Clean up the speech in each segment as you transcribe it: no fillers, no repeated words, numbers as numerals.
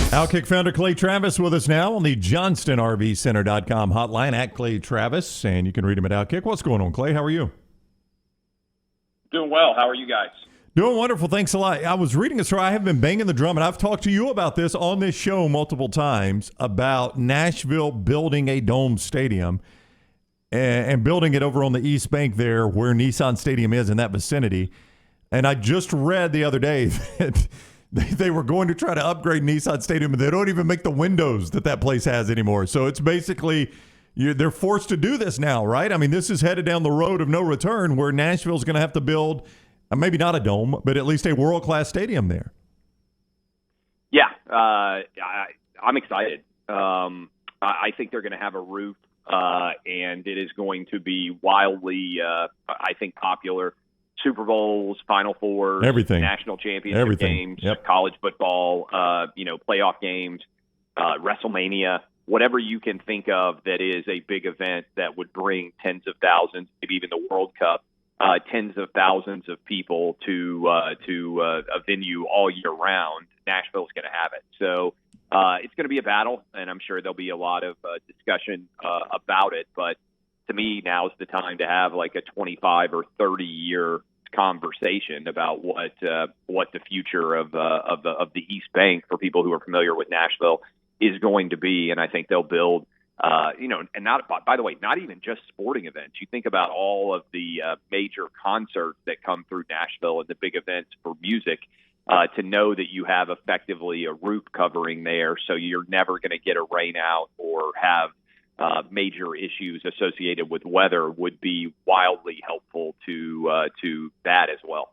Outkick founder Clay Travis with us now on the JohnstonRVCenter.com hotline at Clay Travis, and you can read him at Outkick. What's going on, Clay? How are you? Doing well. How are you guys? Doing wonderful. Thanks a lot. I was reading a story. I have been banging the drum, and I've talked to you about this on this show multiple times about Nashville building a dome stadium and building it over on the East Bank there where Nissan Stadium is in that vicinity. And I just read the other day that they were going to try to upgrade Nissan Stadium, but they don't even make the windows that place has anymore. So it's basically they're forced to do this now, right? I mean, this is headed down the road of no return where Nashville's going to have to build maybe not a dome, but at least a world-class stadium there. Yeah, I'm excited. I think they're going to have a roof, and it is going to be wildly, I think, popular. Super Bowls, Final Fours, everything, national championship games, college football, playoff games, WrestleMania, whatever you can think of that is a big event that would bring tens of thousands, maybe even the World Cup, tens of thousands of people to a venue all year round. Nashville's going to have it. So it's going to be a battle, and I'm sure there'll be a lot of discussion about it. But to me, now's the time to have like a 25 or 30 year conversation about what the future of the East Bank, for people who are familiar with Nashville, is going to be. And I think they'll build, and not, by the way, not even just sporting events. You think about all of the major concerts that come through Nashville and the big events for music, to know that you have effectively a roof covering there, so you're never going to get a rain out or have major issues associated with weather, would be wildly helpful to that as well.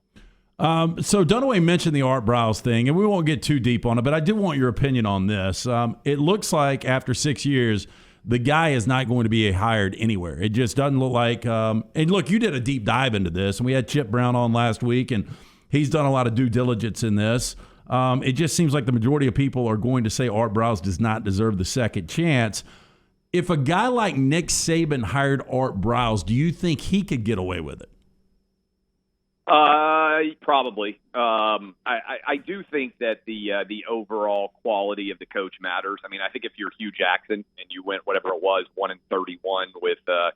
So Dunaway mentioned the Art Briles thing, and we won't get too deep on it, but I do want your opinion on this. It looks like after 6 years, the guy is not going to be hired anywhere. It just doesn't look like and look, you did a deep dive into this, and we had Chip Brown on last week, and he's done a lot of due diligence in this. It just seems like the majority of people are going to say Art Briles does not deserve the second chance. If a guy like Nick Saban hired Art Briles, do you think he could get away with it? Probably. I do think that the overall quality of the coach matters. I mean, I think if you're Hugh Jackson and you went whatever it was 1-31 with the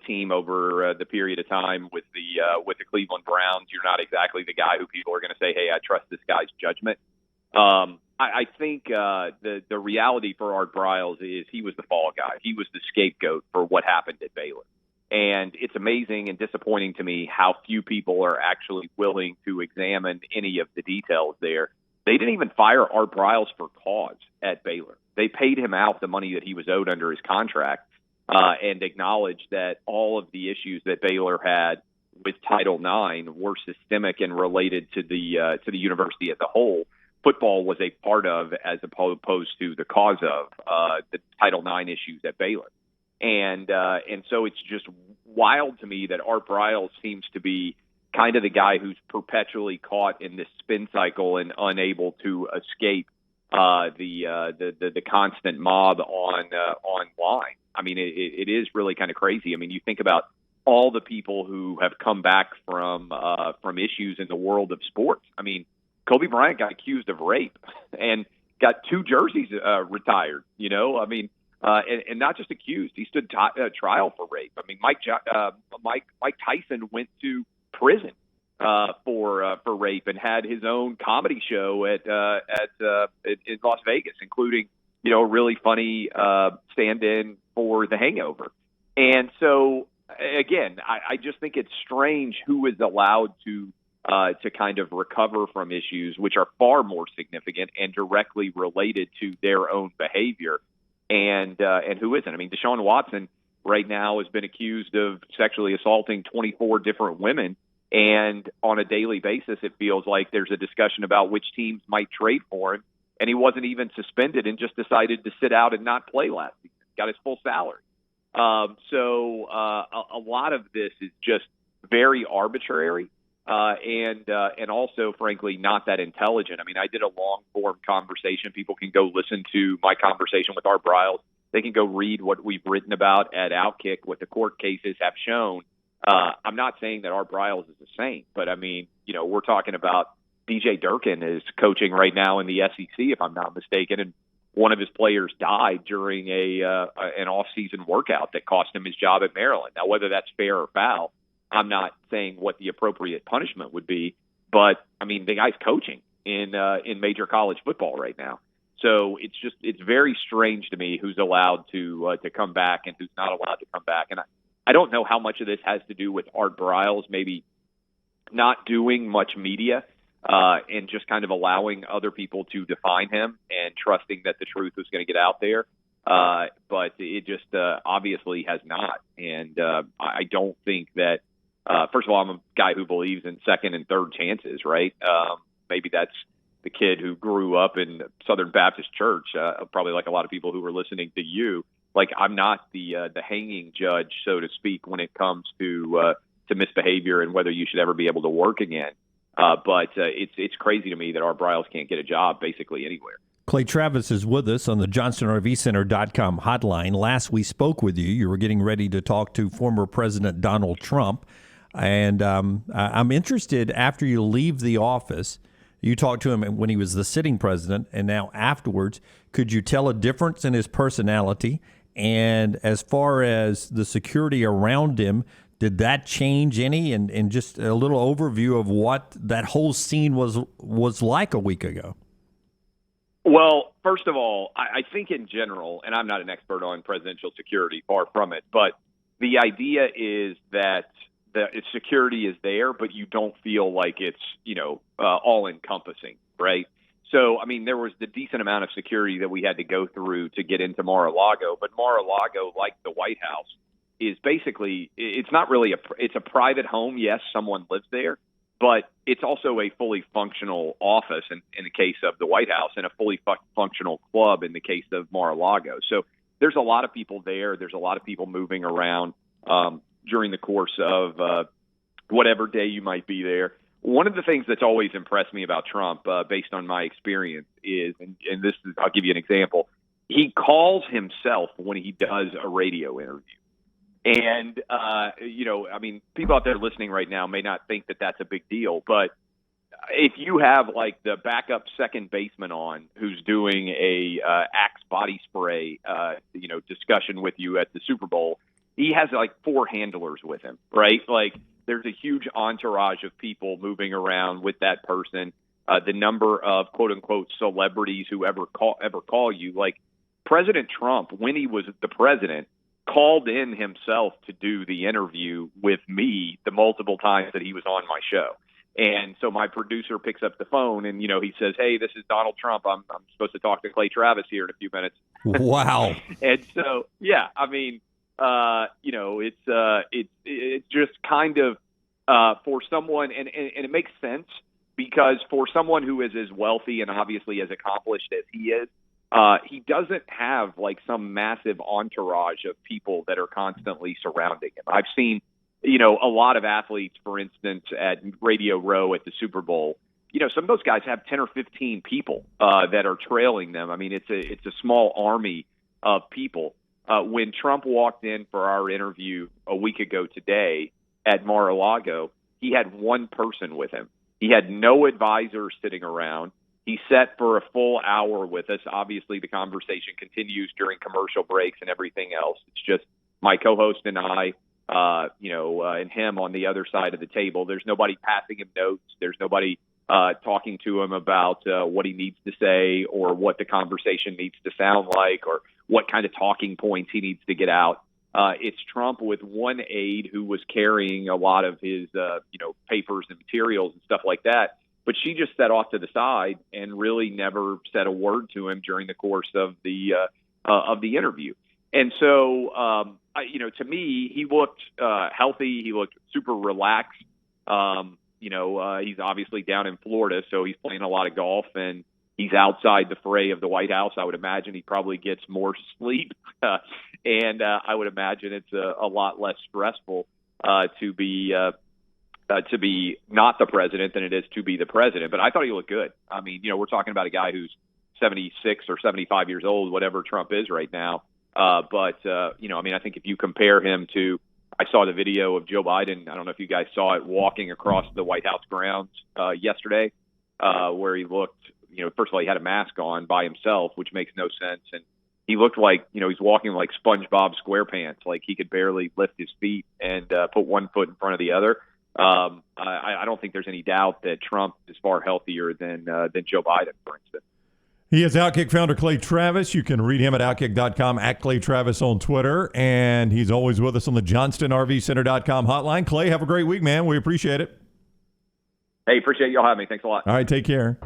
team over the period of time with the Cleveland Browns, you're not exactly the guy who people are going to say, "Hey, I trust this guy's judgment." I think the reality for Art Briles is he was the fall guy. He was the scapegoat for what happened at Baylor. And it's amazing and disappointing to me how few people are actually willing to examine any of the details there. They didn't even fire Art Briles for cause at Baylor. They paid him out the money that he was owed under his contract, and acknowledged that all of the issues that Baylor had with Title IX were systemic and related to the university as a whole. Football was a part of, as opposed to the cause of, the Title IX issues at Baylor. And so it's just wild to me that Art Briles seems to be kind of the guy who's perpetually caught in this spin cycle and unable to escape the constant mob online. I mean, it is really kind of crazy. I mean, you think about all the people who have come back from issues in the world of sports. I mean, Kobe Bryant got accused of rape and got 2 jerseys retired. I mean. And not just accused, he stood trial for rape. I mean, Mike Tyson went to prison for rape and had his own comedy show in Las Vegas, including a really funny stand-in for The Hangover. And so again, I just think it's strange who is allowed to kind of recover from issues which are far more significant and directly related to their own behavior. And who isn't? I mean, Deshaun Watson right now has been accused of sexually assaulting 24 different women, and on a daily basis, it feels like there's a discussion about which teams might trade for him, and he wasn't even suspended and just decided to sit out and not play last season. Got his full salary. So a lot of this is just very arbitrary. And also, frankly, not that intelligent. I mean, I did a long-form conversation. People can go listen to my conversation with Art Briles. They can go read what we've written about at Outkick, what the court cases have shown. I'm not saying that Art Briles is a saint, but, I mean, we're talking about DJ Durkin is coaching right now in the SEC, if I'm not mistaken, and one of his players died during an off-season workout that cost him his job at Maryland. Now, whether that's fair or foul, I'm not saying what the appropriate punishment would be, but I mean, the guy's coaching in major college football right now. So it's very strange to me who's allowed to come back and who's not allowed to come back. And I don't know how much of this has to do with Art Briles maybe not doing much media and just kind of allowing other people to define him and trusting that the truth was going to get out there. But it just obviously has not. And I don't think that, first of all, I'm a guy who believes in second and third chances, right? Maybe that's the kid who grew up in Southern Baptist Church, probably like a lot of people who were listening to you. Like, I'm not the hanging judge, so to speak, when it comes to misbehavior and whether you should ever be able to work again. But it's crazy to me that our Briles can't get a job basically anywhere. Clay Travis is with us on the JohnstonRVCenter.com hotline. Last we spoke with you, you were getting ready to talk to former President Donald Trump. And I'm interested, after you leave the office, you talked to him when he was the sitting president, and now afterwards, could you tell a difference in his personality? And as far as the security around him, did that change any? And just a little overview of what that whole scene was like a week ago. Well, first of all, I think in general, and I'm not an expert on presidential security, far from it, but the idea is that the security is there, but you don't feel like it's, all encompassing, right? So, I mean, there was the decent amount of security that we had to go through to get into Mar-a-Lago, but Mar-a-Lago, like the White House, is basically, it's not really it's a private home. Yes, someone lives there, but it's also a fully functional office in the case of the White House and a fully functional club in the case of Mar-a-Lago. So there's a lot of people there. There's a lot of people moving around during the course of whatever day you might be there. One of the things that's always impressed me about Trump, based on my experience, is, and this is, I'll give you an example, he calls himself when he does a radio interview. And, I mean, people out there listening right now may not think that that's a big deal, but if you have like the backup second baseman on who's doing a Axe body spray, discussion with you at the Super Bowl, he has like 4 handlers with him, right? Like, there's a huge entourage of people moving around with that person. The number of quote unquote celebrities who ever call you, like President Trump, when he was the president, called in himself to do the interview with me the multiple times that he was on my show. And so my producer picks up the phone and, he says, "Hey, this is Donald Trump. I'm supposed to talk to Clay Travis here in a few minutes." Wow. And so, yeah, I mean, it's just kind of for someone, and it makes sense because for someone who is as wealthy and obviously as accomplished as he is, he doesn't have like some massive entourage of people that are constantly surrounding him. I've seen, a lot of athletes, for instance, at Radio Row at the Super Bowl. Some of those guys have 10 or 15 people that are trailing them. I mean, it's a small army of people. When Trump walked in for our interview a week ago today at Mar-a-Lago, he had one person with him. He had no advisors sitting around. He sat for a full hour with us. Obviously, the conversation continues during commercial breaks and everything else. It's just my co-host and I, and him on the other side of the table. There's nobody passing him notes. There's nobody talking to him about what he needs to say or what the conversation needs to sound like or what kind of talking points he needs to get out. It's Trump with one aide who was carrying a lot of his, papers and materials and stuff like that. But she just sat off to the side and really never said a word to him during the course of the interview. And so, to me, he looked healthy. He looked super relaxed. He's obviously down in Florida, so he's playing a lot of golf, and he's outside the fray of the White House. I would imagine he probably gets more sleep, and I would imagine it's a lot less stressful to be not the president than it is to be the president. But I thought he looked good. I mean, we're talking about a guy who's 76 or 75 years old, whatever Trump is right now. I think if you compare him to, I saw the video of Joe Biden. I don't know if you guys saw it, walking across the White House grounds yesterday. where he looked, first of all, he had a mask on by himself, which makes no sense. And he looked like, he's walking like SpongeBob SquarePants, like he could barely lift his feet and put one foot in front of the other. I don't think there's any doubt that Trump is far healthier than Joe Biden, for instance. He is Outkick founder Clay Travis. You can read him at Outkick.com, at Clay Travis on Twitter. And he's always with us on the JohnstonRVCenter.com hotline. Clay, have a great week, man. We appreciate it. Hey, appreciate y'all having me. Thanks a lot. All right, take care.